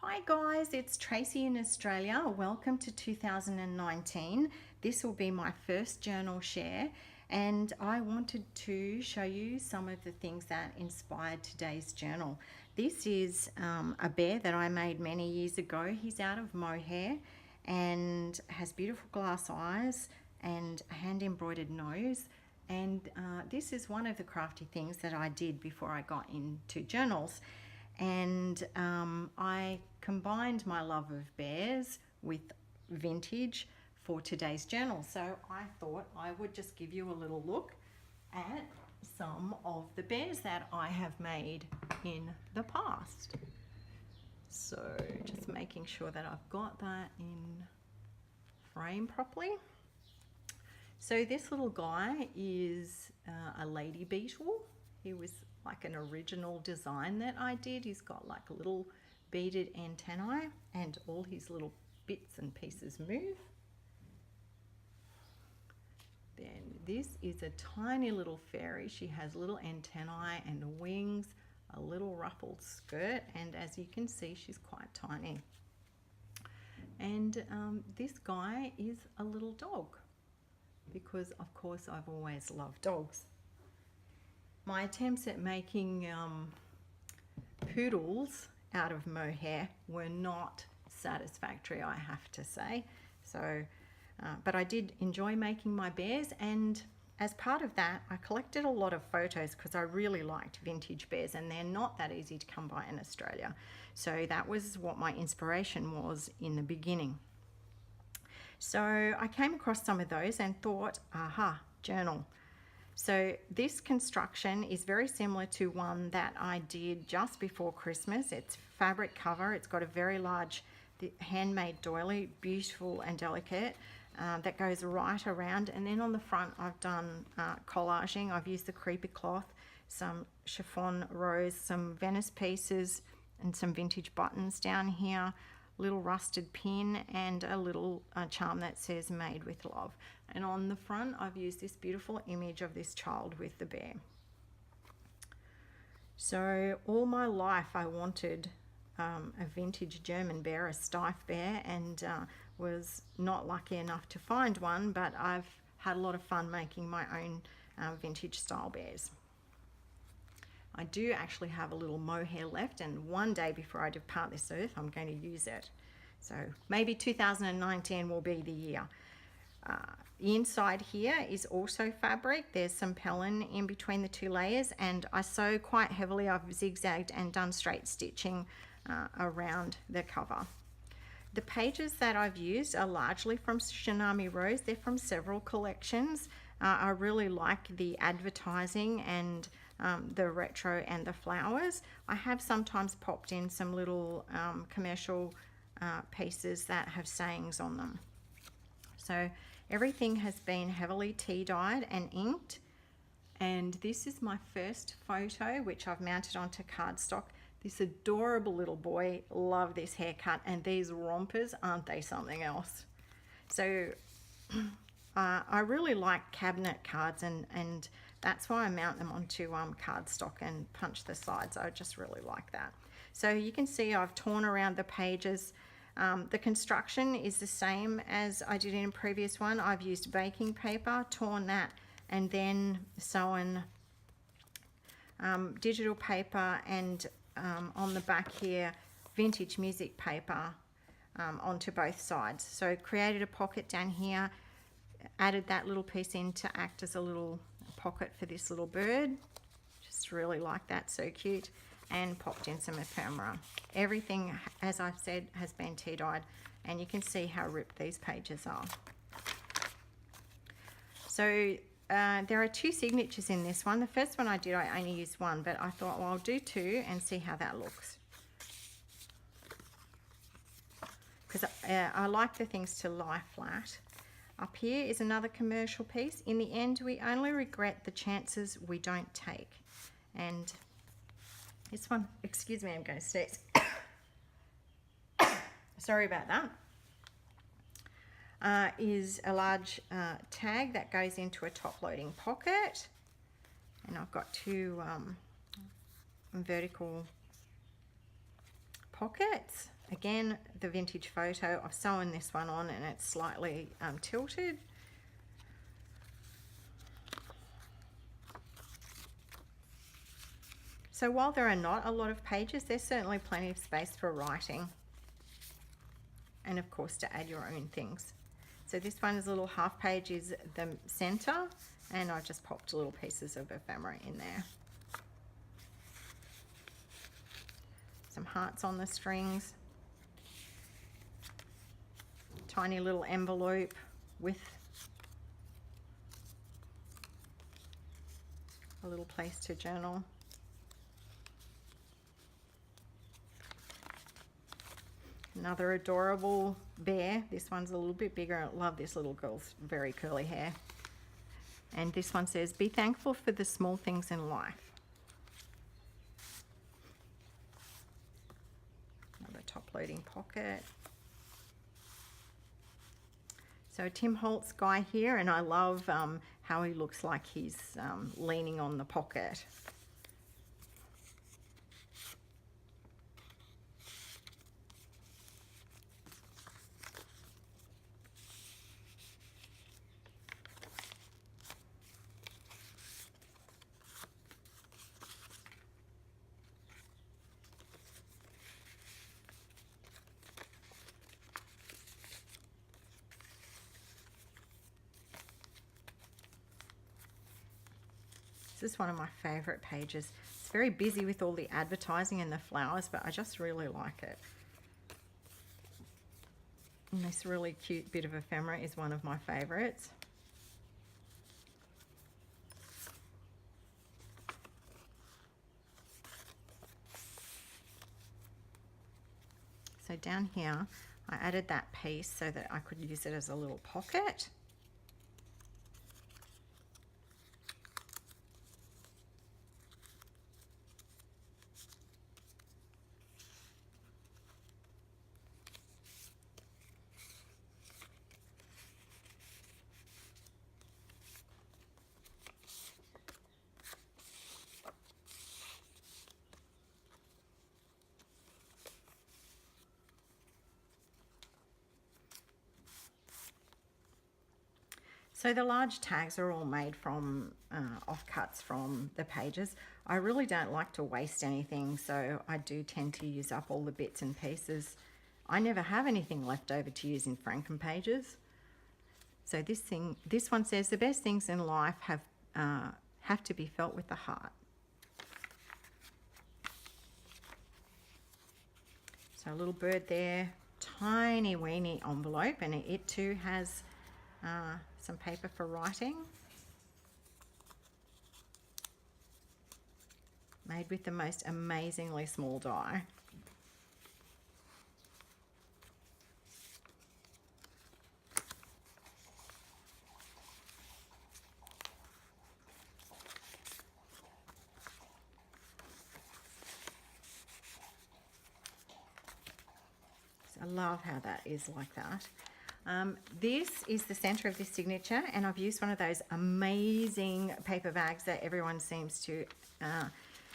Hi guys, it's Tracy in Australia. Welcome to 2019. This will be my first journal share and I wanted to show you some of the things that inspired today's journal. This is a bear that I made many years ago. He's out of mohair and has beautiful glass eyes and a hand embroidered nose. And this is one of the crafty things that I did before I got into journals. And I combined my love of bears with vintage for today's journal. So I thought I would just give you a little look at some of the bears that I have made in the past. So just making sure that I've got that in frame properly. So this little guy is a lady beetle. He was like an original design that I did. He's got like a little beaded antennae and all his little bits and pieces move. Then this is a tiny little fairy. She has little antennae and wings, a little ruffled skirt, and as you can see, she's quite tiny. And this guy is a little dog because of course I've always loved dogs. My attempts at making poodles out of mohair were not satisfactory, I have to say. So, but I did enjoy making my bears, and as part of that, I collected a lot of photos because I really liked vintage bears, and they're not that easy to come by in Australia. So that was what my inspiration was in the beginning. So I came across some of those and thought, aha, journal. So this construction is very similar to one that I did just before Christmas. It's fabric cover. It's got a very large handmade doily, beautiful and delicate, that goes right around. And then on the front I've done collaging. I've used the creeper cloth, some chiffon rose, some Venice pieces and some vintage buttons down here, little rusted pin and a little charm that says made with love. And on the front I've used this beautiful image of this child with the bear. So all my life I wanted a vintage German bear, a Steiff bear, and was not lucky enough to find one, but I've had a lot of fun making my own vintage style bears. I do actually have a little mohair left, and one day before I depart this earth I'm going to use it. So maybe 2019 will be the year. The inside here is also fabric. There's some pellin in between the two layers, and I sew quite heavily. I've zigzagged and done straight stitching around the cover. The pages that I've used are largely from Tsunami Rose. They're from several collections. I really like the advertising and the retro and the flowers. I have sometimes popped in some little commercial pieces that have sayings on them. So everything has been heavily tea dyed and inked, and this is my first photo which I've mounted onto cardstock. This adorable little boy, love this haircut, and these rompers, aren't they something else? So I really like cabinet cards, and that's why I mount them onto cardstock and punch the sides. I just really like that. So you can see I've torn around the pages. The construction is the same as I did in a previous one. I've used baking paper, torn that, and then sewn digital paper, and on the back here vintage music paper onto both sides. So created a pocket down here, added that little piece in to act as a little pocket for this little bird. Just really like that, so cute. And popped in some ephemera. Everything, as I've said, has been tea dyed, and you can see how ripped these pages are. So there are two signatures in this one. The first one I did, I only used one, but I thought, well, I'll do two and see how that looks. Because I like the things to lie flat. Up here is another commercial piece. In the end, we only regret the chances we don't take. And this one, excuse me, I'm going to sneeze. Sorry about that. Is a large tag that goes into a top loading pocket. And I've got two vertical pockets. Again, the vintage photo. I've sewn this one on and it's slightly tilted. So while there are not a lot of pages, there's certainly plenty of space for writing. And of course to add your own things. So this one is a little half page is the center, and I just popped little pieces of ephemera in there. Some hearts on the strings. Tiny little envelope with a little place to journal. Another adorable bear. This one's a little bit bigger. I love this little girl's very curly hair. And this one says, be thankful for the small things in life. Another top loading pocket. So Tim Holtz guy here, and I love how he looks like he's leaning on the pocket. This is one of my favorite pages. It's very busy with all the advertising and the flowers, but I just really like it. And this really cute bit of ephemera is one of my favorites. So down here, I added that piece so that I could use it as a little pocket. So the large tags are all made from offcuts from the pages. I really don't like to waste anything, so I do tend to use up all the bits and pieces. I never have anything left over to use in Franken pages. So this one says, the best things in life have to be felt with the heart. So a little bird there, tiny weeny envelope, and it too has some paper for writing. Made with the most amazingly small die. I love how that is like that. This is the center of this signature, and I've used one of those amazing paper bags that everyone seems to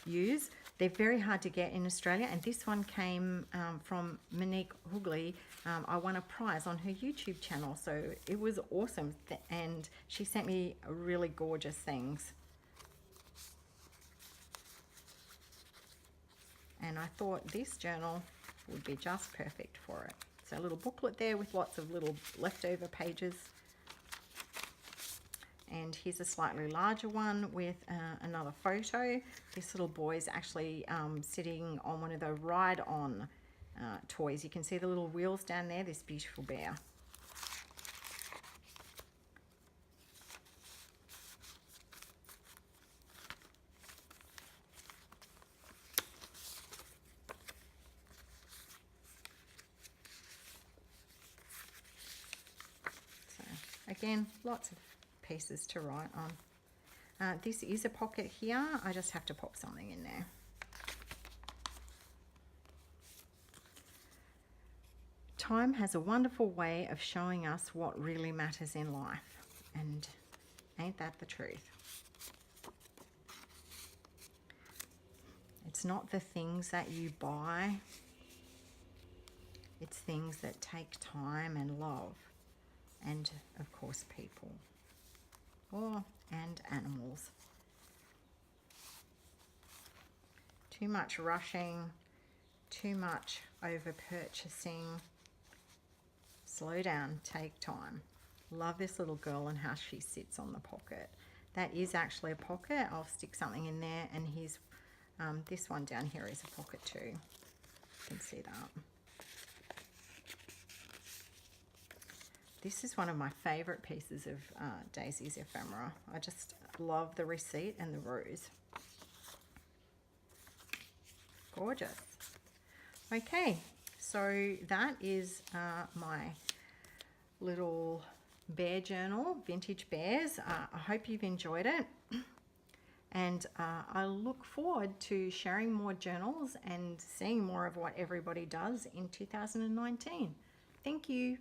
use. They're very hard to get in Australia, and this one came from Monique Hughley. I won a prize on her YouTube channel, so it was awesome, and she sent me really gorgeous things. And I thought this journal would be just perfect for it. So a little booklet there with lots of little leftover pages. And here's a slightly larger one with another photo. This little boy is actually sitting on one of the ride-on toys. You can see the little wheels down there, this beautiful bear. Again, lots of pieces to write on. This is a pocket here. I just have to pop something in there. Time has a wonderful way of showing us what really matters in life. And ain't that the truth? It's not the things that you buy. It's things that take time and love, and of course people, and animals. Too much rushing, too much over purchasing. Slow down, take time. Love this little girl and how she sits on the pocket. That is actually a pocket. I'll stick something in there, and here's this one down here is a pocket too. You can see that. This is one of my favorite pieces of Daisy's ephemera. I just love the receipt and the rose. Gorgeous. Okay, so that is my little bear journal, vintage bears. I hope you've enjoyed it, and I look forward to sharing more journals and seeing more of what everybody does in 2019. Thank you.